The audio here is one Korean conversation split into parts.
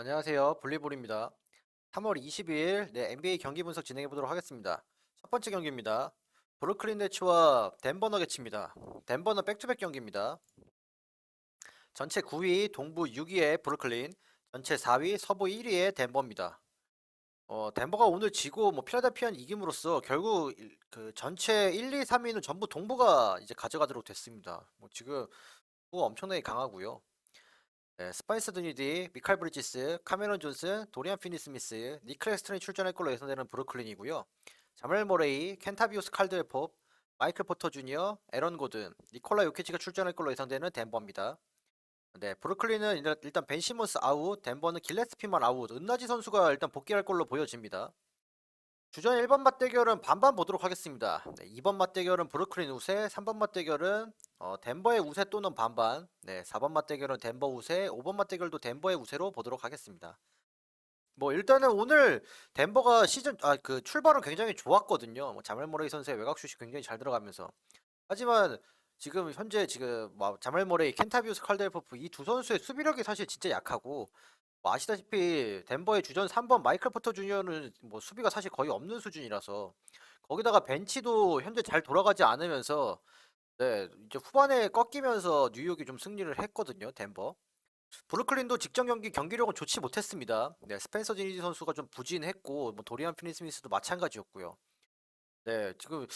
안녕하세요. 블리볼입니다. 3월 22일 NBA 경기 분석 진행해 보도록 하겠습니다. 첫 번째 경기입니다. 브루클린 네츠와 덴버 너게츠입니다. 덴버는 백투백 경기입니다. 전체 9위 동부 6위의 브루클린, 전체 4위 서부 1위의 덴버입니다. 덴버가 오늘 지고 필라델피아는 이김으로써 결국 그 전체 1, 2, 3위는 전부 동부가 이제 가져가도록 됐습니다. 지금 동부가 엄청나게 강하고요. 네, 스파이스 드니디, 미칼 브리지스, 카메론 존슨, 도리안 피니 스미스, 니클 엑스턴이 출전할 걸로 예상되는 브루클린이고요. 자멜 모레이, 켄타비우스 칼드웰 pop, 마이클 포터 주니어, 에런 고든, 니콜라 요키치가 출전할 걸로 예상되는 덴버입니다. 네, 브루클린은 일단 벤 시몬스 아웃, 덴버는 길레스피만 아웃, 은나지 선수가 일단 복귀할 걸로 보여집니다. 주전 1번 맞대결은 반반 보도록 하겠습니다. 네, 2번 맞대결은 브루클린 우세, 3번 맞대결은 덴버의 우세 또는 반반, 네, 4번 맞대결은 덴버 우세, 5번 맞대결도 덴버의 우세로 보도록 하겠습니다. 일단은 오늘 덴버가 그 출발은 굉장히 좋았거든요. 자멜 모레이 선수의 외곽슛이 굉장히 잘 들어가면서. 하지만 지금 현재 자멜 모레이, 켄타비우스 칼데르 포프 이 두 선수의 수비력이 사실 진짜 약하고, 아시다시피 덴버의 주전 3번 마이클 포터 주니어는 수비가 사실 거의 없는 수준이라서, 거기다가 벤치도 현재 잘 돌아가지 않으면서, 네, 이제 후반에 꺾이면서 뉴욕이 좀 승리를 했거든요, 덴버. 브루클린도 직전 경기력은 좋지 못했습니다. 네, 스펜서 디니지 선수가 좀 부진했고, 도리안 피니 스미스도 마찬가지였고요. 네, 지금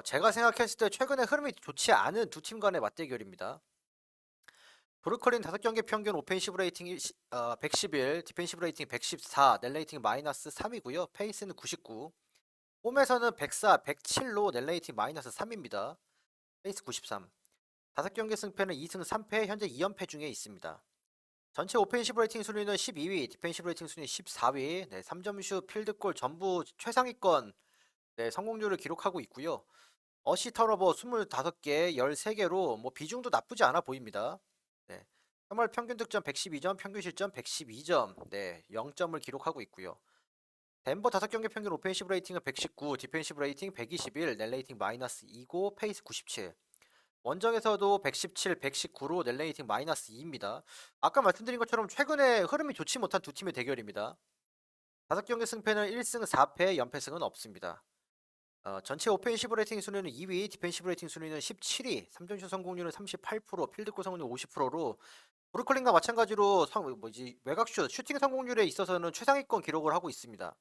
제가 생각했을 때 최근에 흐름이 좋지 않은 두 팀 간의 맞대결입니다. 브루클린 5경기 평균 오펜시브 레이팅 111, 디펜시브 레이팅 114, 넷 레이팅 마이너스 3이고요. 페이스는 99. 홈에서는 104, 107로 넷 레이팅 마이너스 3입니다. 페이스 93. 5경기 승패는 2승 3패, 현재 2연패 중에 있습니다. 전체 오펜시브 레이팅 순위는 12위, 디펜시브 레이팅 순위 14위, 네, 3점슛, 필드골 전부 최상위권, 네, 성공률을 기록하고 있고요. 어시 턴오버 25개, 13개로 비중도 나쁘지 않아 보입니다. 네. 3월 평균 득점 112점, 평균 실점 112점, 네, 0점을 기록하고 있고요. 덴버 5경기 평균 오펜시브 레이팅은 119, 디펜시브 레이팅 121, 넷 레이팅 마이너스 2고 페이스 97. 원정에서도 117, 119로 넷 레이팅 마이너스 2입니다. 아까 말씀드린 것처럼 최근에 흐름이 좋지 못한 두 팀의 대결입니다. 5경기 승패는 1승 4패, 연패승은 없습니다. 전체 오펜시브 레이팅 순위는 2위, 디펜시브 레이팅 순위는 17위, 3점슛 성공률은 38%, 필드골 성공률 50%로 브루클린과 마찬가지로 외곽슛, 슈팅 성공률에 있어서는 최상위권 기록을 하고 있습니다.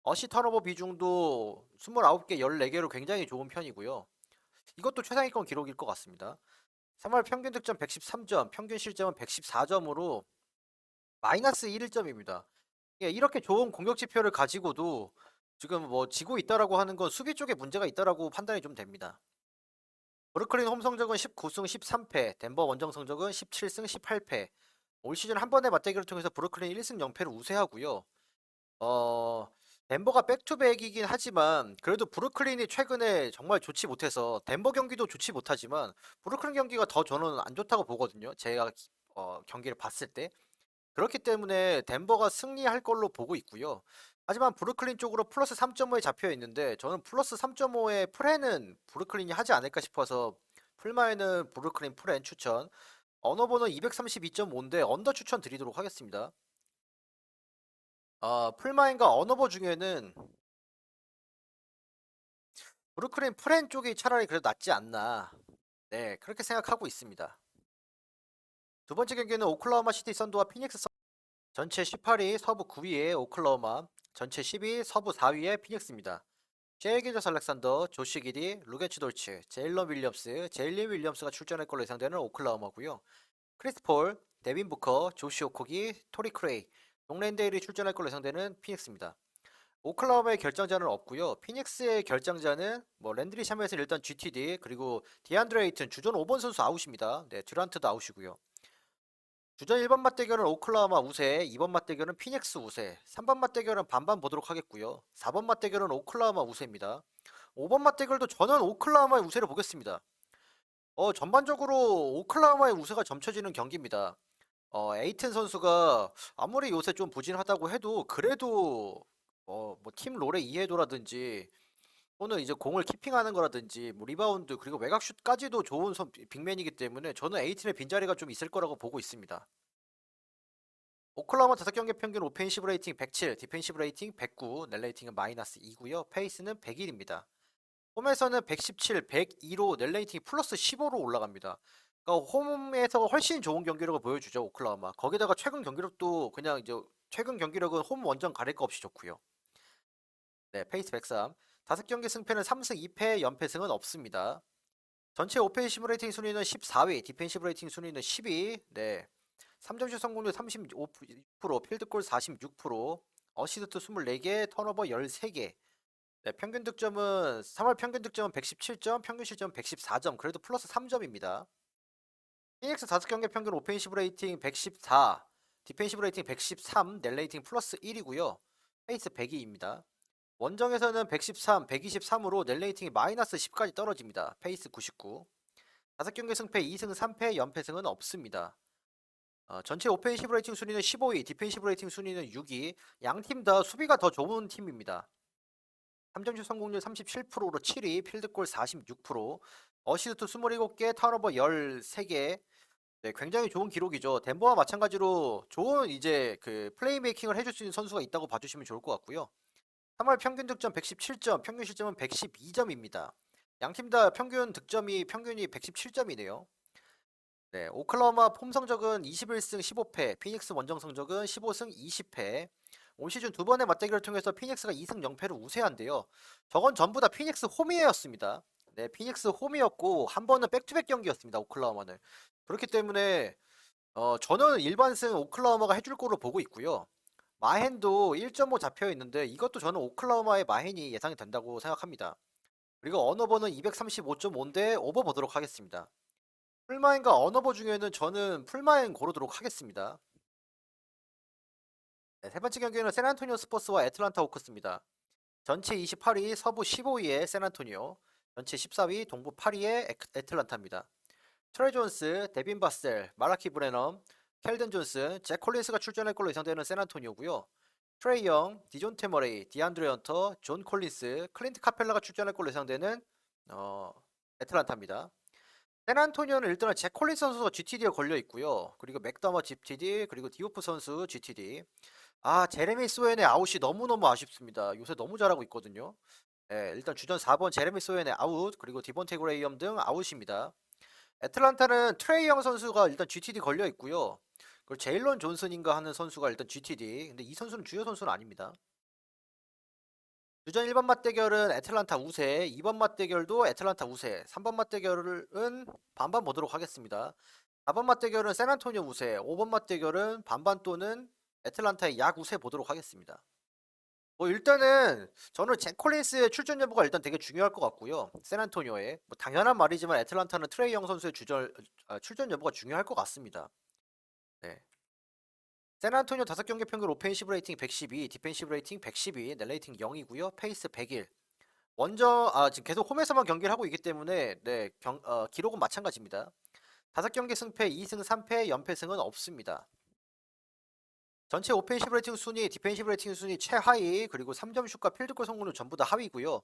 어시 턴오버 비중도 29개, 14개로 굉장히 좋은 편이고요. 이것도 최상위권 기록일 것 같습니다. 3월 평균 득점 113점, 평균 실점은 114점으로 마이너스 1점입니다. 예, 이렇게 좋은 공격 지표를 가지고도 지금 지고 있다라고 하는 건 수비 쪽에 문제가 있다라고 판단이 좀 됩니다. 브루클린 홈 성적은 19승 13패, 덴버 원정 성적은 17승 18패. 올 시즌 한 번의 맞대결을 통해서 브루클린 1승 0패를 우세하고요. 어, 덴버가 백투백이긴 하지만 그래도 브루클린이 최근에 정말 좋지 못해서 덴버 경기도 좋지 못하지만 브루클린 경기가 더 저는 안 좋다고 보거든요. 제가 경기를 봤을 때. 그렇기 때문에 덴버가 승리할 걸로 보고 있고요. 하지만 브루클린 쪽으로 플러스 3.5에 잡혀 있는데 저는 플러스 3.5의 프레는 브루클린이 하지 않을까 싶어서 풀마에는 브루클린 프렌 추천, 언어번호 232.5인데 언더 추천 드리도록 하겠습니다. 풀마인과 언어버 중에는 브루클린 프렌 쪽이 차라리 그래도 낫지 않나. 네, 그렇게 생각하고 있습니다. 두 번째 경기는 오클라호마 시티 선더와 피닉스 선. 전체 18위 서부 9위의 오클라호마, 전체 10위 서부 4위의 피닉스입니다. 제일 기저스 알렉산더, 조시 기디, 루겐츠 돌츠, 제일런 윌리엄스, 제일린 윌리엄스가 출전할 걸로 예상되는 오클라호마고요. 크리스 폴, 데빈 부커, 조시 오코기, 토리 크레이, 동랜데일이 출전할 걸로 예상되는 피닉스입니다. 오클라호마의 결정자는 없고요. 피닉스의 결정자는 랜드리 샤met은 일단 GTD, 그리고 디안드레 이튼 주전 5번 선수 아웃입니다. 네, 듀란트도 아웃이고요. 주전 1번 맞대결은 오클라호마 우세, 2번 맞대결은 피닉스 우세, 3번 맞대결은 반반 보도록 하겠고요. 4번 맞대결은 오클라호마 우세입니다. 5번 맞대결도 저는 오클라호마의 우세를 보겠습니다. 전반적으로 오클라호마의 우세가 점쳐지는 경기입니다. 에이튼 선수가 아무리 요새 좀 부진하다고 해도 그래도 팀 롤의 이해도라든지 또는 이제 공을 키핑하는 거라든지 리바운드 그리고 외곽슛까지도 좋은 빅맨이기 때문에 저는 에이튼의 빈자리가 좀 있을 거라고 보고 있습니다. 오클라호마 5경기 평균 오펜시브 레이팅 107, 디펜시브 레이팅 109, 넷 레이팅은 마이너스 2고요. 페이스는 101입니다. 홈에서는 117, 102로 넷 레이팅이 플러스 15로 올라갑니다. 그러니까 홈에서 훨씬 좋은 경기력을 보여주죠, 오클라호마. 거기다가 최근 경기력도 그냥 이제 최근 경기력은 홈 원정 가릴 거 없이 좋고요. 네, 페이스 103. 5경기 승패는 3승 2패, 연패승은 없습니다. 전체 오펜시브 레이팅 순위는 14위, 디펜시브 레이팅 순위는 10위. 네. 3점슛 성공률 36%, 필드골 46%, 어시스트 24개, 턴오버 13개. 네, 평균 득점은 3월 평균 득점은 117점, 평균 실점 114점. 그래도 플러스 3점입니다. 피닉스 5경기 평균 오펜시브 레이팅 114, 디펜시브 레이팅 113, 넷 레이팅 플러스 1이고요. 페이스 102입니다. 원정에서는 113, 123으로 넷 레이팅이 마이너스 10까지 떨어집니다. 페이스 99. 5경기 승패 2승 3패, 연패승은 없습니다. 전체 오펜시브 레이팅 순위는 15위, 디펜시브 레이팅 순위는 6위. 양 팀 다 수비가 더 좋은 팀입니다. 3점슛 성공률 37%로 7위, 필드골 46%, 어시스트 27개, 턴오버 13개. 네, 굉장히 좋은 기록이죠. 덴버와 마찬가지로 좋은 이제 그 플레이메이킹을 해줄 수 있는 선수가 있다고 봐주시면 좋을 것 같고요. 3월 평균 득점 117점, 평균 실점은 112점입니다. 양 팀 다 평균이 117점이네요. 네, 오클라호마 폼 성적은 21승 15패, 피닉스 원정 성적은 15승 20패. 올 시즌 두 번의 맞대결을 통해서 피닉스가 2승 0패로 우세한데요. 저건 전부 다 피닉스 홈이었습니다. 네, 피닉스 홈이었고 한 번은 백투백 경기였습니다. 오클라호마는. 그렇기 때문에 저는 일반승 오클라호마가 해줄 거로 보고 있고요. 마헨도 1.5 잡혀 있는데 이것도 저는 오클라호마의 마헨이 예상이 된다고 생각합니다. 그리고 언어버는 235.5인데 오버 보도록 하겠습니다. 풀마인과 언어버 중에는 저는 풀마인 고르도록 하겠습니다. 네, 세 번째 경기는 샌안토니오 스퍼스와 애틀란타 호크스입니다. 전체 28위, 서부 15위의 샌안토니오, 전체 14위, 동부 8위의 애틀란타입니다. 트레이 존스, 데빈 바셀, 마라키 브레넘, 켈든 존슨, 잭 콜린스가 출전할 걸로 예상되는 샌안토니오고요. 트레이 영, 디존테 머레이, 디안드레 헌터, 존 콜린스, 클린트 카펠라가 출전할 걸로 예상되는 애틀란타입니다. 샌안토니오는 일단은 잭 콜린스 선수가 GTD에 걸려 있고요. 그리고 맥더머 GTD, 그리고 디오프 선수 GTD. 제레미 소엔의 아웃이 너무너무 아쉽습니다. 요새 너무 잘하고 있거든요. 예, 일단 주전 4번 제레미 소엔의 아웃, 그리고 디본테 그레이엄 등 아웃입니다. 애틀란타는 트레이 영 선수가 일단 GTD 걸려 있고요. 그리고 제일런 존슨인가 하는 선수가 일단 GTD. 근데 이 선수는 주요 선수는 아닙니다. 주전 1번 맞대결은 애틀란타 우세, 2번 맞대결도 애틀란타 우세, 3번 맞대결은 반반 보도록 하겠습니다. 4번 맞대결은 샌안토니오 우세, 5번 맞대결은 반반 또는 애틀란타의 약 우세 보도록 하겠습니다. 뭐 일단은 저는 잭 콜린스의 출전 여부가 일단 되게 중요할 것 같고요. 샌안토니오의 뭐 당연한 말이지만 애틀란타는 트레이 영 선수의 출전 여부가 중요할 것 같습니다. 네. 샌안토니오 5경기 평균 오펜시브 레이팅 112, 디펜시브 레이팅 112, 넷 레이팅 0이고요. 페이스 101. 지금 계속 홈에서만 경기를 하고 있기 때문에 네, 기록은 마찬가지입니다. 5경기 승패 2승 3패, 연패승은 없습니다. 전체 오펜시브 레이팅 순위, 디펜시브 레이팅 순위 최하위, 그리고 3점 슛과 필드골 성공률 전부 다 하위고요.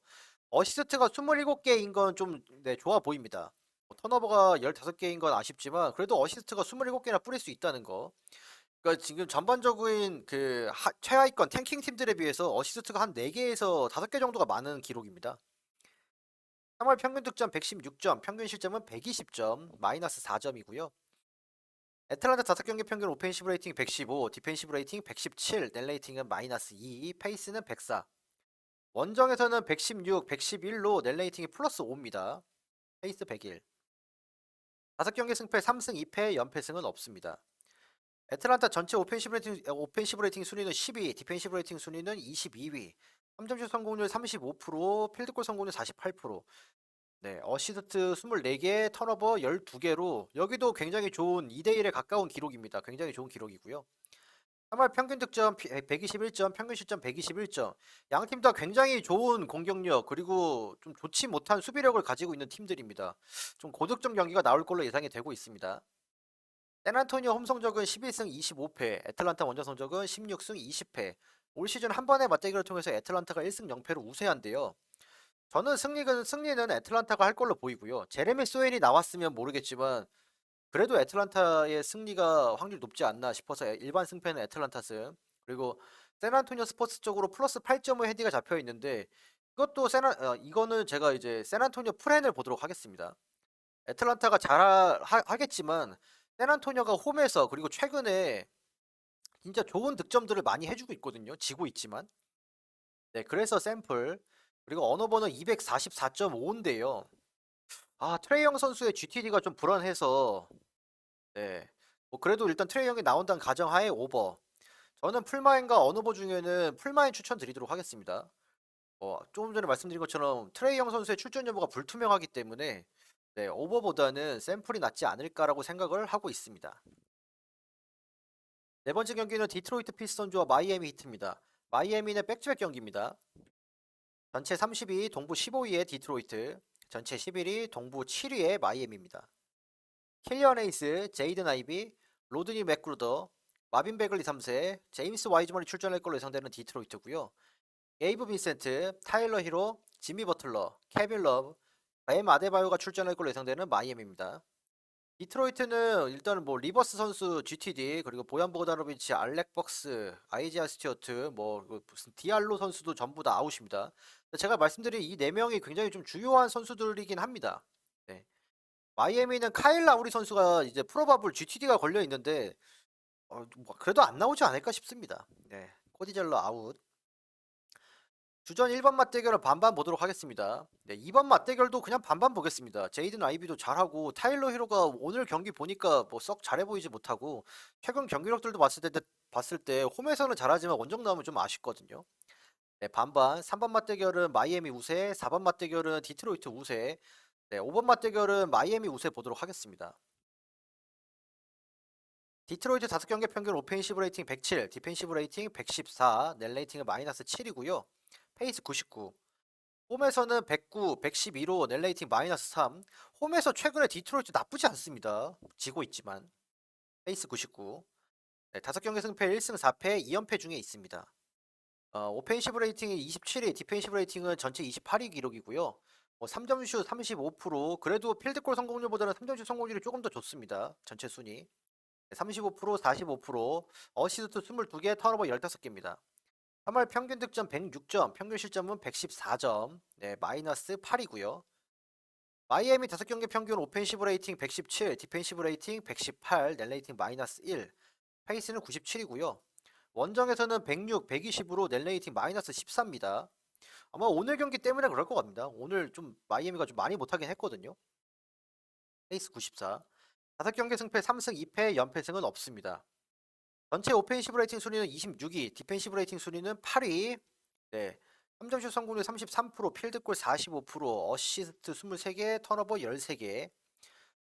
어시스트가 27개인 건 좀 네, 좋아 보입니다. 턴오버가 15개인 건 아쉽지만 그래도 어시스트가 27개나 뿌릴 수 있다는 거. 그러니까 지금 전반적인 그 최하위권 탱킹 팀들에 비해서 어시스트가 한 4개에서 5개 정도가 많은 기록입니다. 3월 평균 득점 116점, 평균 실점은 120점, 마이너스 4점이고요. 애틀란타 5경기 평균 오펜시브 레이팅 115, 디펜시브 레이팅 117, 넷 레이팅은 마이너스 2, 페이스는 104. 원정에서는 116, 111로 넷 레이팅이 플러스 5입니다. 페이스 101. 5경기 승패 3승 2패, 연패승은 없습니다. 애틀란타 전체 오펜시브 레이팅 순위는 10위, 디펜시브 레이팅 순위는 22위. 3점슛 성공률 35%, 필드골 성공률 48%. 네, 어시스트 24개, 턴오버 12개로 여기도 굉장히 좋은 2대1에 가까운 기록입니다. 굉장히 좋은 기록이고요. 3월 평균 득점 121점, 평균 실점 121점. 양 팀 다 굉장히 좋은 공격력 그리고 좀 좋지 못한 수비력을 가지고 있는 팀들입니다. 좀 고득점 경기가 나올 걸로 예상이 되고 있습니다. 샌안토니오 홈 성적은 11승 25패, 애틀란타 원정 성적은 16승 20패. 올 시즌 한 번의 맞대결을 통해서 애틀란타가 1승 0패로 우세한데요. 저는 승리는 애틀란타가 할 걸로 보이고요. 제레미 소엔이 나왔으면 모르겠지만 그래도 애틀란타의 승리가 확률이 높지 않나 싶어서 일반 승패는 애틀란타스. 그리고 샌안토니오 스퍼스 쪽으로 플러스 8.5 헤디가 잡혀 있는데 이거는 제가 이제 샌안토니오 프렌을 보도록 하겠습니다. 애틀란타가 하겠지만 샌안토니오가 홈에서 그리고 최근에 진짜 좋은 득점들을 많이 해주고 있거든요. 지고 있지만. 네, 그래서 샘플. 그리고 언어번호 244.5인데요. 아, 트레이 영 선수의 GTD가 좀 불안해서 네. 뭐 그래도 일단 트레이 형이 나온다는 가정하에 오버. 저는 풀마인과 언어버 중에는 풀마인 추천드리도록 하겠습니다. 조금 전에 말씀드린 것처럼 트레이 형 선수의 출전 여부가 불투명하기 때문에 네, 오버보다는 샘플이 낫지 않을까라고 생각을 하고 있습니다. 네 번째 경기는 디트로이트 피스턴즈와 마이애미 히트입니다. 마이애미는 백투백 경기입니다. 전체 32위, 동부 15위의 디트로이트, 전체 11위, 동부 7위의 마이애미입니다. 킬리언 에이스, 제이든 아이비, 로드니 맥그루더, 마빈 베글리 3세, 제임스 와이즈먼이 출전할 걸로 예상되는 디트로이트고요. 게이브 빈센트, 타일러 히로, 지미 버틀러, 케빈 러브, 뱀 아데바요가 출전할 걸로 예상되는 마이애미입니다. 디트로이트는 일단은 뭐 리버스 선수 GTD 그리고 보얀 보그다노비치, 알렉 벅스, 아이지아 스튜어트 무슨 디알로 선수도 전부 다 아웃입니다. 제가 말씀드린 이 네 명이 굉장히 좀 주요한 선수들이긴 합니다. 네. 마이애미는 카일 라우리 선수가 이제 프로바블 GTD가 걸려 있는데 뭐 그래도 안 나오지 않을까 싶습니다. 네. 코디젤러 아웃. 주전 1번 맞대결은 반반 보도록 하겠습니다. 네, 2번 맞대결도 그냥 반반 보겠습니다. 제이든 아이비도 잘하고 타일러 히로가 오늘 경기 보니까 뭐 썩 잘해 보이지 못하고 최근 경기력들도 봤을 때 홈에서는 잘하지만 원정 나오면 좀 아쉽거든요. 네, 반반. 3번 맞대결은 마이애미 우세, 4번 맞대결은 디트로이트 우세, 네, 5번 맞대결은 마이애미 우세 보도록 하겠습니다. 디트로이트 5경기 평균 오펜시브 레이팅 107, 디펜시브 레이팅 114, net 레이팅은 마이너스 7이고요. 페이스 99. 홈에서는 109, 112로 net 레이팅 마이너스 3. 홈에서 최근에 디트로이트 나쁘지 않습니다. 지고 있지만. 페이스 99. 네, 5경기 승패 1승 4패 2연패 중에 있습니다. 오펜시브 레이팅이 27위, 디펜시브 레이팅은 전체 28위 기록이고요. 3점슛 35%, 그래도 필드골 성공률보다는 3점슛 성공률이 조금 더 좋습니다. 전체 순위. 35%, 45%, 어시스트 22개, 턴오버 15개입니다. 3월 평균 득점 106점, 평균 실점은 114점, 네, 마이너스 8이고요. 마이애미 5경기 평균 오펜시브 레이팅 117, 디펜시브 레이팅 118, net 레이팅 마이너스 1, 페이스는 97이고요. 원정에서는 106, 120으로 net 레이팅 마이너스 14입니다. 아마 오늘 경기 때문에 그럴 것 같습니다. 오늘 좀 마이애미가 좀 많이 못하긴 했거든요. 페이스 94. 5경기 승패 3승 2패, 연패승은 없습니다. 전체 오펜시브 레이팅 순위는 26위, 디펜시브 레이팅 순위는 8위. 네. 3점슛 성공률 33%, 필드골 45%, 어시스트 23개, 턴오버 13개.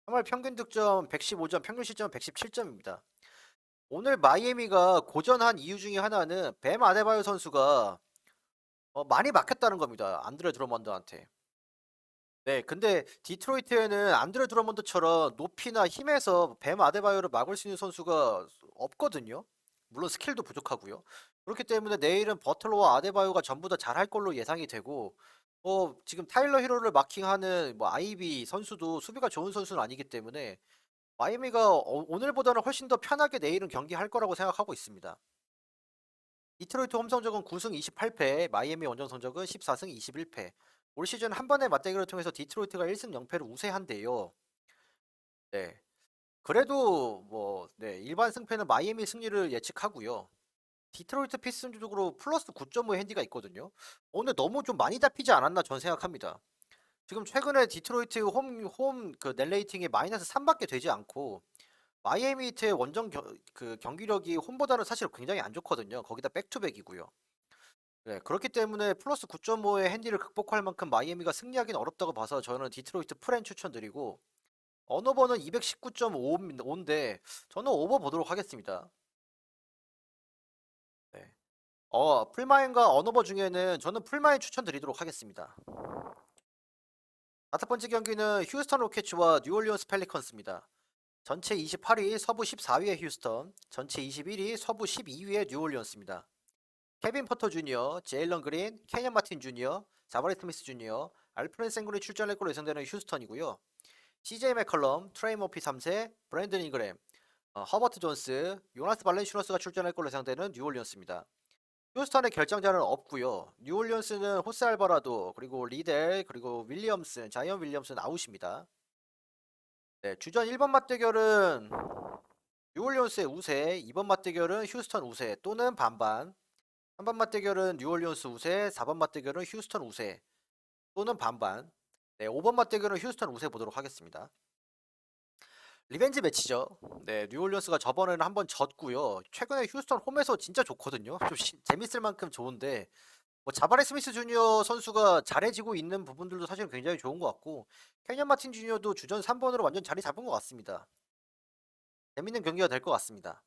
3월 평균 득점 115점, 평균 실점 117점입니다. 오늘 마이애미가 고전한 이유 중에 하나는 뱀 아데바요 선수가 많이 막혔다는 겁니다. 안드레 드러먼드한테. 네, 근데 디트로이트에는 안드레 드러먼드처럼 높이나 힘에서 뱀 아데바요를 막을 수 있는 선수가 없거든요. 물론 스킬도 부족하고요. 그렇기 때문에 내일은 버틀러와 아데바요가 전부 다 잘할 걸로 예상이 되고, 지금 타일러 히로를 마킹하는 뭐 아이비 선수도 수비가 좋은 선수는 아니기 때문에 마이애미가 오늘보다는 훨씬 더 편하게 내일은 경기할 거라고 생각하고 있습니다. 디트로이트 홈 성적은 9승 28패, 마이애미 원정 성적은 14승 21패. 올 시즌 한 번의 맞대결을 통해서 디트로이트가 1승 0패로 우세한데요. 네. 그래도 네, 일반 승패는 마이애미 승리를 예측하고요. 디트로이트 피스턴즈적으로 플러스 9.5 핸디가 있거든요. 오늘 너무 좀 많이 잡히지 않았나 전 생각합니다. 지금 최근에 디트로이트 홈 그 넬레이팅이 마이너스 3밖에 되지 않고 마이애미 히트의 그 경기력이 홈보다는 사실 굉장히 안 좋거든요. 거기다 백투백이고요. 네, 그렇기 때문에 플러스 9.5의 핸디를 극복할 만큼 마이애미가 승리하기는 어렵다고 봐서 저는 디트로이트 프렌 추천드리고 언어버는 219.5인데 저는 오버 보도록 하겠습니다. 네. 풀마인과 언어버 중에는 저는 풀마인 추천드리도록 하겠습니다. 5번째 경기는 휴스턴 로켓츠와 뉴올리언스 펠리컨스입니다. 전체 28위, 서부 14위의 휴스턴, 전체 21위, 서부 12위의 뉴올리언스입니다. 케빈 퍼터 주니어, 제일런 그린, 케니언 마틴 주니어, 자바리 스미스 주니어, 알프렌 생군이 출전할 걸로 예상되는 휴스턴이고요. CJ 맥컬럼, 트레이 머피 3세, 브랜든 잉그램, 허버트 존스, 요나스 발렌슈너스가 출전할 걸로 예상되는 뉴올리언스입니다. 휴스턴의 결정자는 없고요. 뉴올리언스는 호세 알바라도 그리고 리델 그리고 윌리엄슨, 자이언 윌리엄슨 아웃입니다. 네, 주전 1번 맞대결은 뉴올리언스의 우세, 2번 맞대결은 휴스턴 우세 또는 반반. 3번 맞대결은 뉴올리언스 우세, 4번 맞대결은 휴스턴 우세 또는 반반. 네, 5번 맞대결은 휴스턴 우세 보도록 하겠습니다. 리벤지 매치죠. 네, 뉴올리언스가 저번에는 한번 졌고요. 최근에 휴스턴 홈에서 진짜 좋거든요. 좀 재밌을 만큼 좋은데 뭐 자바레 스미스 주니어 선수가 잘해지고 있는 부분들도 사실 굉장히 좋은 것 같고 캐년 마틴 주니어도 주전 3번으로 완전 자리 잡은 것 같습니다. 재밌는 경기가 될 것 같습니다.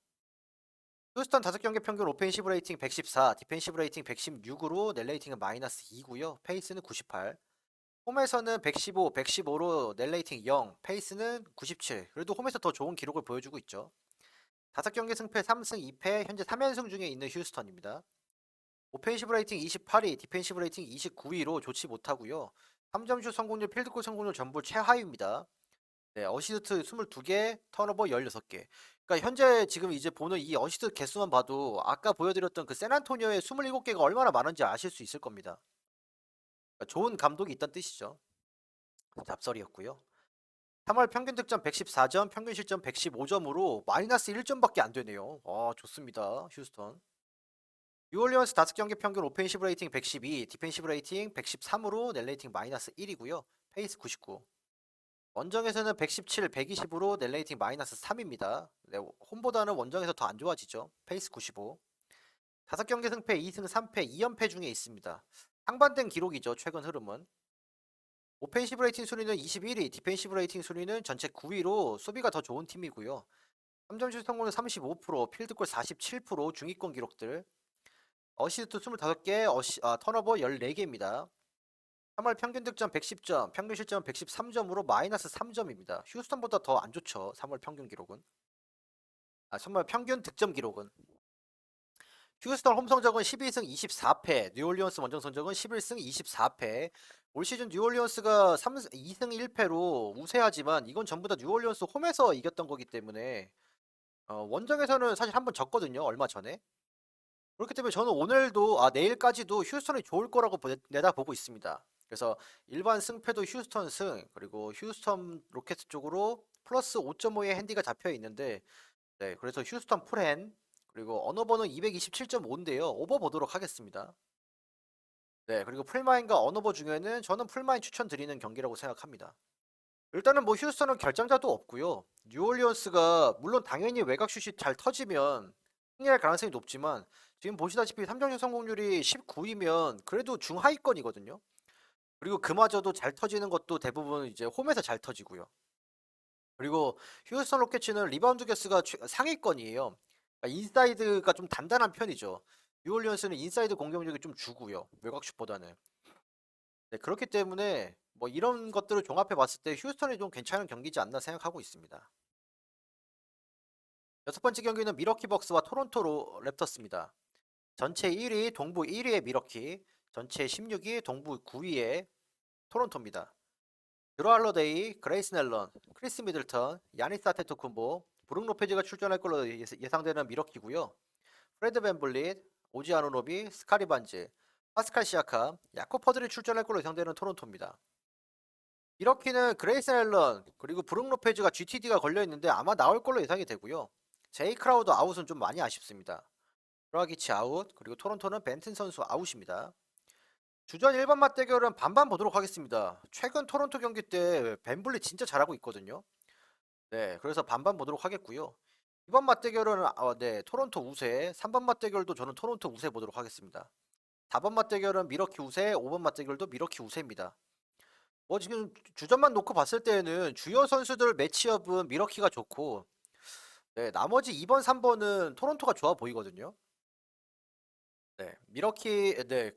휴스턴 5경기 평균 오펜시브 레이팅 114, 디펜시브 레이팅 116으로 넬 레이팅은 마이너스 2고요. 페이스는 98. 홈에서는 115, 115로 넬 레이팅 0, 페이스는 97. 그래도 홈에서 더 좋은 기록을 보여주고 있죠. 5경기 승패 3승 2패, 현재 3연승 중에 있는 휴스턴입니다. 오펜시브 레이팅 28위, 디펜시브 레이팅 29위로 좋지 못하고요. 3점슛 성공률, 필드골 성공률 전부 최하위입니다. 네, 어시스트 22개, 턴오버 16개. 그러니까 현재 지금 이제 보는 이 어시스트 개수만 봐도 아까 보여드렸던 그 샌안토니오의 27개가 얼마나 많은지 아실 수 있을 겁니다. 그러니까 좋은 감독이 있다는 뜻이죠. 잡설이었고요. 3월 평균 득점 114점, 평균 실점 115점으로 마이너스 1점밖에 안 되네요. 좋습니다. 휴스턴. 뉴올리언스 5경기 평균 오펜시브 레이팅 112, 디펜시브 레이팅 113으로 넬 레이팅 마이너스 1이고요. 페이스 99. 원정에서는 117, 120으로 넬 레이팅 마이너스 3입니다. 네, 홈보다는 원정에서 더 안 좋아지죠. 페이스 95. 5경기 승패 2승 3패 2연패 중에 있습니다. 상반된 기록이죠. 최근 흐름은. 오펜시브 레이팅 순위는 21위, 디펜시브 레이팅 순위는 전체 9위로 수비가 더 좋은 팀이고요. 3점슛 성공률 35%, 필드골 47%, 중위권 기록들. 어시스트 25개, 턴오버 14개입니다. 3월 평균 득점 110점, 평균 실점 113점으로 마이너스 3점입니다. 휴스턴보다 더 안 좋죠. 3월 평균 기록은. 3월 평균 득점 기록은. 휴스턴 홈 성적은 12승 24패, 뉴올리언스 원정 성적은 11승 24패. 올 시즌 뉴올리언스가 2승 1패로 우세하지만 이건 전부 다 뉴올리언스 홈에서 이겼던 거기 때문에 원정에서는 사실 한번 졌거든요. 얼마 전에. 그렇기 때문에 저는 오늘도 내일까지도 휴스턴이 좋을 거라고 내다보고 있습니다. 그래서 일반 승패도 휴스턴 승 그리고 휴스턴 로켓스 쪽으로 플러스 5.5의 핸디가 잡혀 있는데 네, 그래서 휴스턴 풀핸 그리고 언어버는 227.5인데요. 오버 보도록 하겠습니다. 네, 그리고 풀마인과 언어버 중에는 저는 풀마인 추천드리는 경기라고 생각합니다. 일단은 뭐 휴스턴은 결정자도 없고요. 뉴올리언스가 물론 당연히 외곽슛이 잘 터지면 승리할 가능성이 높지만 지금 보시다시피 3점슛 성공률이 19이면 그래도 중하위권이거든요. 그리고 그마저도 잘 터지는 것도 대부분 이제 홈에서 잘 터지고요. 그리고 휴스턴 로켓츠는 리바운드 개수가 상위권이에요. 그러니까 인사이드가 좀 단단한 편이죠. 뉴올리언스는 인사이드 공격력이 좀 주고요. 외곽슛보다는. 네, 그렇기 때문에 뭐 이런 것들을 종합해 봤을 때 휴스턴이 좀 괜찮은 경기지 않나 생각하고 있습니다. 6번째 경기는 미러키 벅스와 토론토 랩터스입니다. 전체 1위 동부 1위의 미러키, 전체 16위 동부 9위의 토론토입니다. 드로 할러데이, 그레이스 넬런, 크리스 미들턴, 야니스 아테토쿤보, 브룩 로페즈가 출전할 걸로 예상되는 미러키고요. 프레드 벤블릿, 오지 아누노비, 스카리 반즈, 파스칼 시아캄, 야코 퍼들이 출전할 걸로 예상되는 토론토입니다. 미러키는 그레이스 넬런 그리고 브룩 로페즈가 GTD가 걸려있는데 아마 나올 걸로 예상이 되고요. 제이 크라우드 아웃은 좀 많이 아쉽습니다. 드라기치 아웃, 그리고 토론토는 벤튼 선수 아웃입니다. 주전 1번 맞대결은 반반 보도록 하겠습니다. 최근 토론토 경기 때 벤블리 진짜 잘하고 있거든요. 네, 그래서 반반 보도록 하겠고요. 2번 맞대결은 네, 토론토 우세, 3번 맞대결도 저는 토론토 우세 보도록 하겠습니다. 4번 맞대결은 미러키 우세, 5번 맞대결도 미러키 우세입니다. 뭐 지금 주전만 놓고 봤을 때는 주요 선수들 매치업은 미러키가 좋고 네, 나머지 2번, 3번은 토론토가 좋아 보이거든요. 네, 미러키, 네.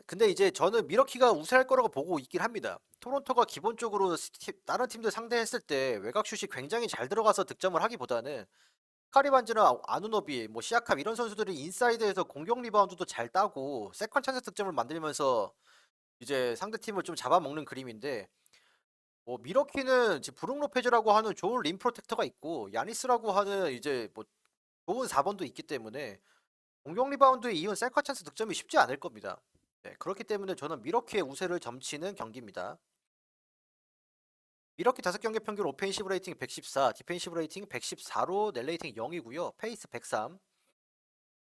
근데 이제 저는 미러키가 우세할 거라고 보고 있긴 합니다. 토론토가 기본적으로 다른 팀들 상대했을 때 외곽슛이 굉장히 잘 들어가서 득점을 하기보다는 카리반즈나 아누노비, 뭐 시아캅 이런 선수들이 인사이드에서 공격 리바운드도 잘 따고 세컨 찬스 득점을 만들면서 이제 상대 팀을 좀 잡아먹는 그림인데 뭐 미러키는 지금 브룩 로페즈라고 하는 좋은 림 프로텍터가 있고 야니스라고 하는 이제 뭐 좋은 4번도 있기 때문에 공격 리바운드에 이은 셀카 찬스 득점이 쉽지 않을 겁니다. 네, 그렇기 때문에 저는 미러키의 우세를 점치는 경기입니다. 미러키 5경기 평균 오펜시브 레이팅 114, 디펜시브 레이팅 114로 net 레이팅 0이고요. 페이스 103.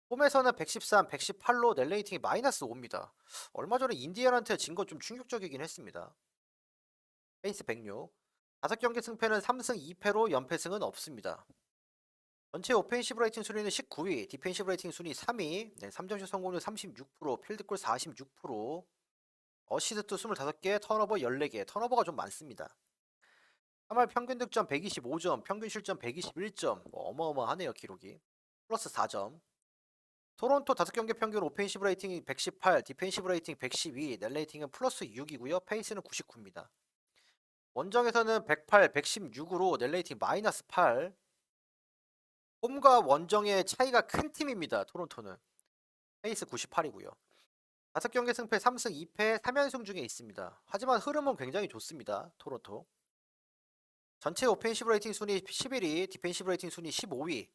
홈에서는 113, 118로 net 레이팅이 마이너스 5입니다. 얼마 전에 인디애나한테 진 건 좀 충격적이긴 했습니다. 페이스 106. 5경기 승패는 3승 2패로 연패승은 없습니다. 전체 오펜시브 레이팅 순위는 19위, 디펜시브 레이팅 순위 3위, 네, 3점슛 성공률 36%, 필드골 46%, 어시스트 25개, 턴오버 14개, 턴오버가 좀 많습니다. 3할 평균 득점 125점, 평균 실점 121점, 뭐 어마어마하네요 기록이. 플러스 4점. 토론토 5경기 평균 오펜시브 레이팅이 118, 디펜시브 레이팅 112, 넷 레이팅은 플러스 6이고요. 페이스는 99입니다. 원정에서는 108, 116으로 넷 레이팅 마이너스 8. 홈과 원정의 차이가 큰 팀입니다. 토론토는. 페이스 98이고요. 5경기 승패 3승 2패 3연승 중에 있습니다. 하지만 흐름은 굉장히 좋습니다. 토론토. 전체 오펜시브 레이팅 순위 11위, 디펜시브 레이팅 순위 15위.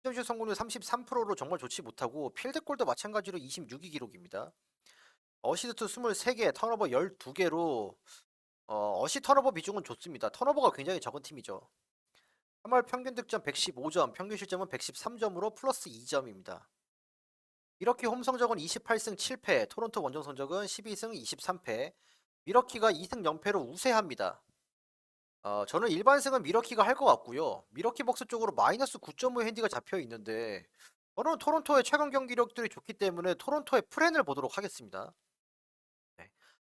점슛 성공률 33%로 정말 좋지 못하고 필드골도 마찬가지로 26위 기록입니다. 어시스트 23개, 턴오버 12개로 어시 턴오버 비중은 좋습니다. 턴오버가 굉장히 적은 팀이죠. 3월 평균 득점 115점, 평균 실점은 113점으로 플러스 2점입니다. 미러키 홈 성적은 28승 7패, 토론토 원정 성적은 12승 23패, 미러키가 2승 0패로 우세합니다. 저는 일반승은 미러키가 할 것 같고요. 미러키 벅스 쪽으로 마이너스 9.5 핸디가 잡혀 있는데 저는 토론토의 최근 경기력들이 좋기 때문에 토론토의 프렌을 보도록 하겠습니다. 네.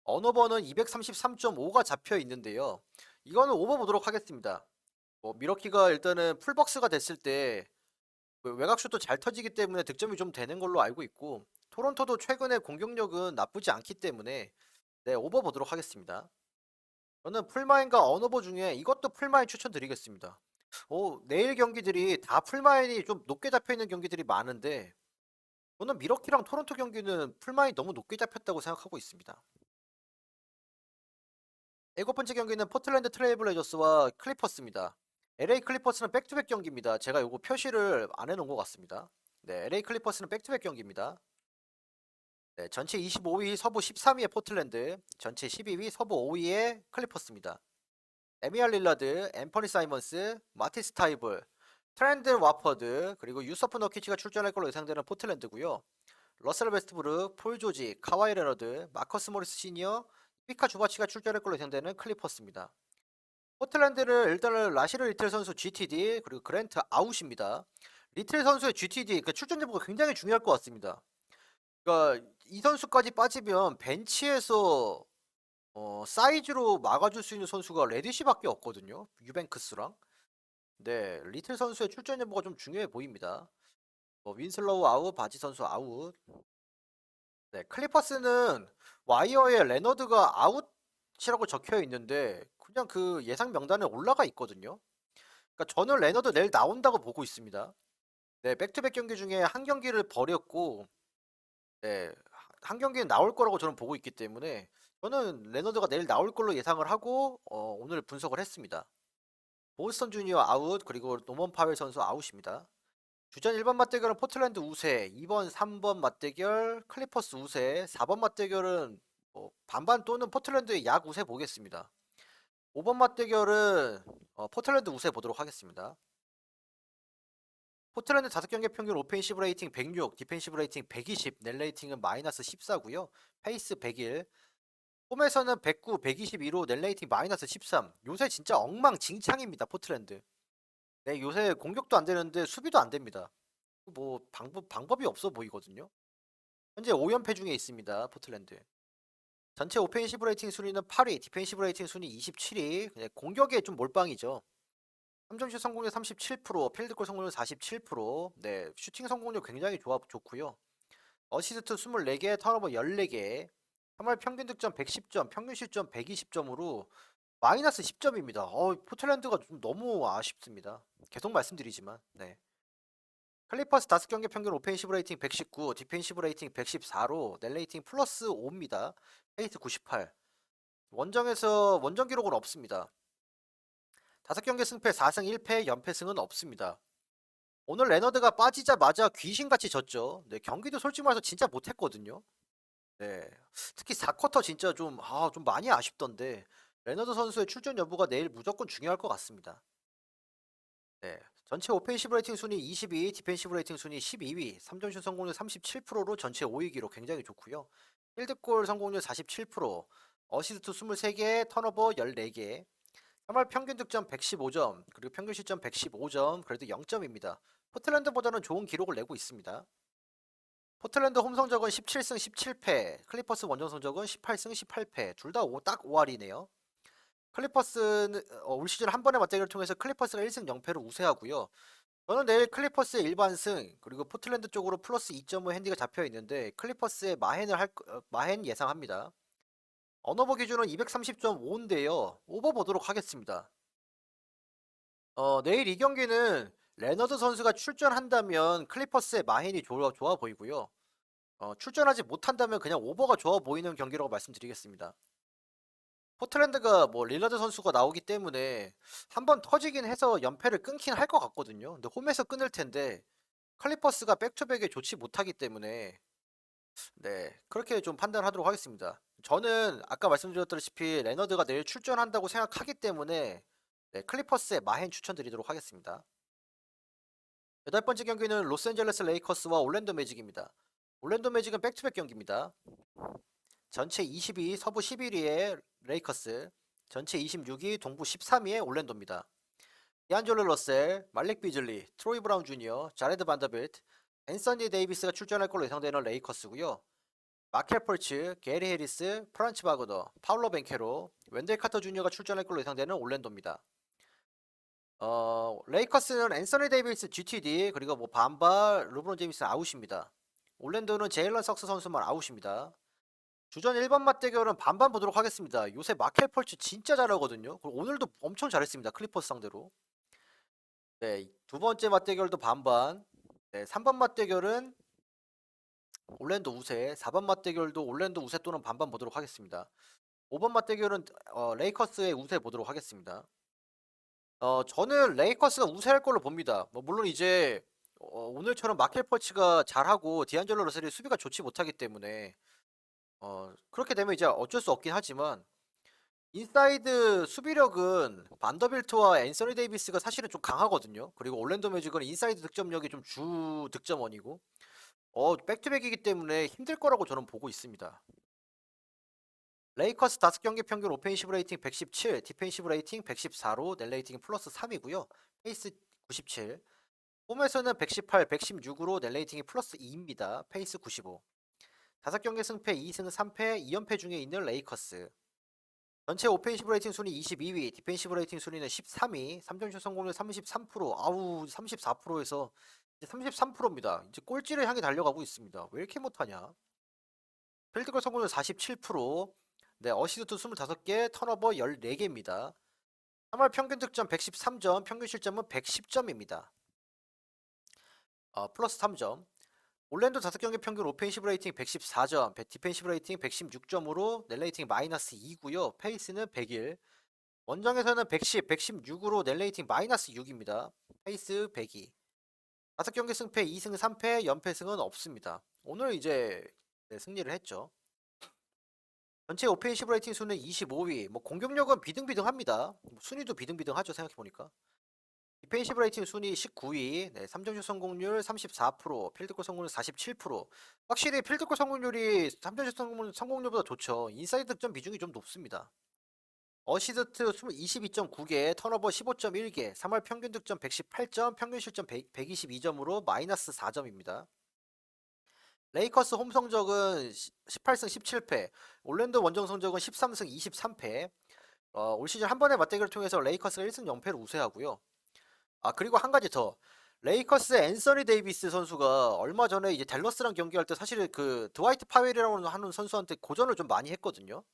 언어버는 233.5가 잡혀 있는데요. 이거는 오버 보도록 하겠습니다. 뭐 미러키가 일단은 풀벅스가 됐을 때 외곽슛도 잘 터지기 때문에 득점이 좀 되는 걸로 알고 있고 토론토도 최근에 공격력은 나쁘지 않기 때문에 네, 오버 보도록 하겠습니다. 저는 풀마인과 언어버 중에 이것도 풀마인 추천드리겠습니다. 내일 경기들이 다 풀마인이 좀 높게 잡혀있는 경기들이 많은데 저는 미러키랑 토론토 경기는 풀마인 너무 높게 잡혔다고 생각하고 있습니다. 7번째 경기는 포틀랜드 트레일블레이저스와 클리퍼스입니다. LA 클리퍼스는 백투백 경기입니다. 제가 요거 표시를 안 해놓은 것 같습니다. 네, LA 클리퍼스는 백투백 경기입니다. 네, 전체 25위 서부 13위의 포틀랜드, 전체 12위 서부 5위의 클리퍼스입니다. 에미알 릴라드, 앰퍼니 사이먼스, 마티스 타이블, 트렌드 와퍼드, 그리고 유서프 너키치가 출전할 걸로 예상되는 포틀랜드고요. 러셀 웨스트브룩, 폴 조지, 카와이 레너드, 마커스 모리스 시니어, 피카 주바치가 출전할 걸로 예상되는 클리퍼스입니다. 포틀랜드는 일단은 라시르 리틀 선수 GTD 그리고 그랜트 아웃입니다. 리틀 선수의 GTD 그 출전 여부가 굉장히 중요할 것 같습니다. 그러니까 이 선수까지 빠지면 벤치에서 사이즈로 막아줄 수 있는 선수가 레디시밖에 없거든요. 유뱅크스랑. 네, 리틀 선수의 출전 여부가 좀 중요해 보입니다. 윈슬로우 아웃, 바지 선수 아웃. 네, 클리퍼스는 와이어에 레너드가 아웃이라고 적혀 있는데 그냥 그 예상 명단에 올라가 있거든요. 그러니까 저는 레너드 내일 나온다고 보고 있습니다. 네, 백투백 경기 중에 한 경기를 버렸고, 네, 한 경기는 나올 거라고 저는 보고 있기 때문에 저는 레너드가 내일 나올 걸로 예상을 하고 오늘 분석을 했습니다. 보스턴 주니어 아웃 그리고 노먼 파웰 선수 아웃입니다. 주전 1번 맞대결은 포틀랜드 우세, 2번, 3번 맞대결 클리퍼스 우세, 4번 맞대결은 반반 또는 포틀랜드의 약 우세 보겠습니다. 5번 맞대결은 포틀랜드 우세 보도록 하겠습니다. 포틀랜드 5경기 평균 오펜시브 레이팅 106, 디펜시브 레이팅 120, 넷 레이팅은 마이너스 14고요. 페이스 101. 홈에서는 109, 122로 넷 레이팅 마이너스 13. 요새 진짜 엉망진창입니다. 포틀랜드. 네, 요새 공격도 안 되는데 수비도 안 됩니다. 뭐 방법이 없어 보이거든요. 현재 5연패 중에 있습니다. 포틀랜드. 전체 오펜시브 레이팅 순위는 8위, 디펜시브 레이팅 순위 27위. 공격에 좀 몰빵이죠. 3점슛 성공률 37%, 필드골 성공률 47%. 네, 슈팅 성공률 굉장히 좋고요. 어시스트 24개, 턴오버 14개. 3월 평균 득점 110점, 평균 실점 120점으로 마이너스 10점입니다. 포틀랜드가 좀 너무 아쉽습니다. 계속 말씀드리지만, 네. 클리퍼스 5경기 평균 오펜시브 레이팅 119, 디펜시브 레이팅 114로 넷 레이팅 플러스 5입니다. 페이스 98. 원정에서 원정 기록은 없습니다. 5경기 승패 4승 1패, 연패승은 없습니다. 오늘 레너드가 빠지자마자 귀신같이 졌죠. 네, 경기도 솔직히 말해서 진짜 못했거든요. 네, 특히 4쿼터 진짜 좀 많이 아쉽던데 레너드 선수의 출전 여부가 내일 무조건 중요할 것 같습니다. 네, 전체 오펜시브 레이팅 순위 22, 디펜시브 레이팅 순위 12위, 3점슛 성공률 37%로 전체 5위 기록 굉장히 좋고요. 필드골 성공률 47%, 어시스트 23개, 턴오버 14개, 3월 평균 득점 115점, 그리고 평균 실점 115점, 그래도 0점입니다. 포틀랜드보다는 좋은 기록을 내고 있습니다. 포틀랜드 홈 성적은 17승 17패, 클리퍼스 원정 성적은 18승 18패, 둘 다 딱 5할이네요. 클리퍼스는 올 시즌 한 번의 맞대결을 통해서 클리퍼스가 1승 0패로 우세하고요. 저는 내일 클리퍼스의 일반승 그리고 포틀랜드 쪽으로 플러스 2.5 핸디가 잡혀 있는데 클리퍼스의 마헨 예상합니다. 언어버 기준은 230.5인데요. 오버 보도록 하겠습니다. 내일 이 경기는 레너드 선수가 출전한다면 클리퍼스의 마헨이 좋아 보이고요. 출전하지 못한다면 그냥 오버가 좋아 보이는 경기라고 말씀드리겠습니다. 포틀랜드가 뭐 릴라드 선수가 나오기 때문에 한번 터지긴 해서 연패를 끊긴 할 것 같거든요. 근데 홈에서 끊을 텐데 클리퍼스가 백투백에 좋지 못하기 때문에 네, 그렇게 좀 판단하도록 하겠습니다. 저는 아까 말씀드렸다시피 레너드가 내일 출전한다고 생각하기 때문에 네, 클리퍼스의 마헨 추천드리도록 하겠습니다. 8번째 경기는 로스앤젤레스 레이커스와 올랜도 매직입니다. 올랜도 매직은 백투백 경기입니다. 전체 22위 서부 11위의 레이커스, 전체 26위 동부 13위의 올랜도입니다. 디안젤로 러셀, 말렉 비즐리, 트로이 브라운 주니어, 자레드 반더빌트, 앤서니 데이비스가 출전할 걸로 예상되는 레이커스고요. 마켈 펄츠, 게리 해리스, 프란츠 바그너, 파울로 벤케로, 웬델 카터 주니어가 출전할 걸로 예상되는 올랜도입니다. 레이커스는 앤서니 데이비스 GTD 그리고 뭐 반바, 르브론 제임스 아웃입니다. 올랜도는 제일런 석스 선수만 아웃입니다. 주전 1번 맞대결은 반반 보도록 하겠습니다. 요새 마켈 펄츠 진짜 잘하거든요. 그리고 오늘도 엄청 잘했습니다. 클리퍼스 상대로. 네, 두 번째 맞대결도 반반. 네, 3번 맞대결은 올랜도 우세, 4번 맞대결도 올랜도 우세 또는 반반 보도록 하겠습니다. 5번 맞대결은 레이커스의 우세 보도록 하겠습니다. 저는 레이커스가 우세할 걸로 봅니다. 뭐 물론 이제 오늘처럼 마켈 펄치가 잘하고 디안젤로 러셀이 수비가 좋지 못하기 때문에 그렇게 되면 이제 어쩔 수 없긴 하지만 인사이드 수비력은 반더빌트와 앤서니 데이비스가 사실은 좀 강하거든요. 그리고 올랜도 매직은 인사이드 득점력이 좀 주 득점원이고 백투백이기 때문에 힘들 거라고 저는 보고 있습니다. 레이커스 5경기 평균 오펜시브 레이팅 117, 디펜시브 레이팅 114로 net 레이팅 플러스 3이고요. 페이스 97. 홈에서는 118, 116으로 net 레이팅이 플러스 2입니다. 페이스 95. 5경기 승패 2승 3패, 2연패 중에 있는 레이커스. 전체 오펜시브 레이팅 순위 22위, 디펜시브 레이팅 순위는 13위, 3점슛 성공률 33%, 아우 34%에서 이제 33%입니다. 이제 꼴찌를 향해 달려가고 있습니다. 왜 이렇게 못하냐? 필드골 성공률 47%, 네, 어시스트 25개, 턴오버 14개입니다. 3월 평균 득점 113점, 평균 실점은 110점입니다. 플러스 3점. 올랜도 5경기 평균 오펜시브 레이팅 114점, 디펜시브 레이팅 116점으로 net 레이팅 마이너스 2고요. 페이스는 101. 원정에서는 110, 116으로 net 레이팅 마이너스 6입니다. 페이스 102. 5경기 승패 2승 3패, 연패승은 없습니다. 오늘 이제 네, 승리를 했죠. 전체 오펜시브 레이팅 수는 25위. 뭐 공격력은 비등비등합니다. 순위도 비등비등하죠. 생각해보니까. 디펜시브 레이팅 순위 19위, 네, 3점슛 성공률 34%, 필드골 성공률 47%. 확실히 필드골 성공률이 3점슛 성공률보다 좋죠. 인사이드 득점 비중이 좀 높습니다. 어시스트 22.9개, 턴오버 15.1개, 3월 평균 득점 118점, 평균 실점 122점으로 마이너스 4점입니다. 레이커스 홈 성적은 18승 17패, 올랜도 원정 성적은 13승 23패. 올 시즌 한 번의 맞대결을 통해서 레이커스가 1승 0패를 우세하고요. 그리고 한 가지 더. 레이커스의 앤서니 데이비스 선수가 얼마 전에 이제 댈러스랑 경기할 때 사실 그 드와이트 파웰이라고 하는 선수한테 고전을 좀 많이 했거든요.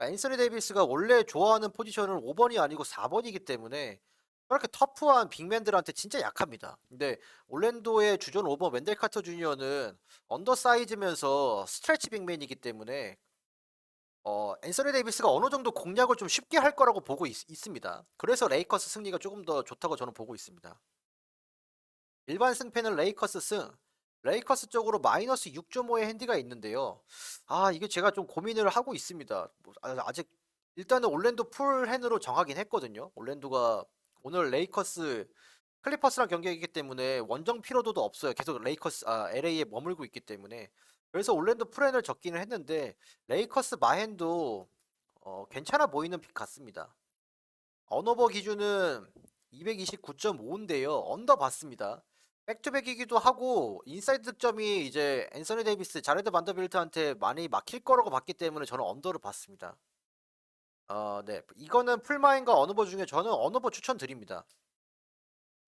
앤서니 데이비스가 원래 좋아하는 포지션은 5번이 아니고 4번이기 때문에 그렇게 터프한 빅맨들한테 진짜 약합니다. 근데 올랜도의 주전 5번 웬델 카터 주니어는 언더사이즈면서 스트레치 빅맨이기 때문에 앤서니 데이비스가 어느 정도 공략을 좀 쉽게 할 거라고 보고 있습니다. 그래서 레이커스 승리가 조금 더 좋다고 저는 보고 있습니다. 일반 승패는 레이커스 승. 레이커스 쪽으로 마이너스 6.5의 핸디가 있는데요. 이게 제가 좀 고민을 하고 있습니다. 아직 일단은 올랜도 풀 핸으로 정하긴 했거든요. 올랜도가 오늘 레이커스 클리퍼스랑 경기이기 때문에 원정 피로도도 없어요. 계속 LA에 머물고 있기 때문에. 그래서 올랜도 풀핸을 적기는 했는데 레이커스 마핸도 괜찮아 보이는 픽 같습니다. 언어버 기준은 229.5인데요. 언더 봤습니다. 백투백이기도 하고 인사이드 득점이 이제 앤서니 데이비스, 자레드 반더빌트한테 많이 막힐 거라고 봤기 때문에 저는 언더를 봤습니다. 네. 이거는 풀마인과 언어버 중에 저는 언어버 추천드립니다.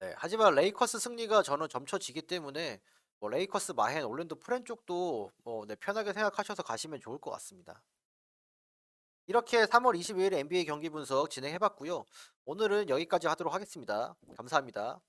네. 하지만 레이커스 승리가 저는 점쳐지기 때문에 뭐 레이커스, 마헨, 올랜도 프렌 쪽도 네, 편하게 생각하셔서 가시면 좋을 것 같습니다. 이렇게 3월 22일 NBA 경기 분석 진행해봤고요. 오늘은 여기까지 하도록 하겠습니다. 감사합니다.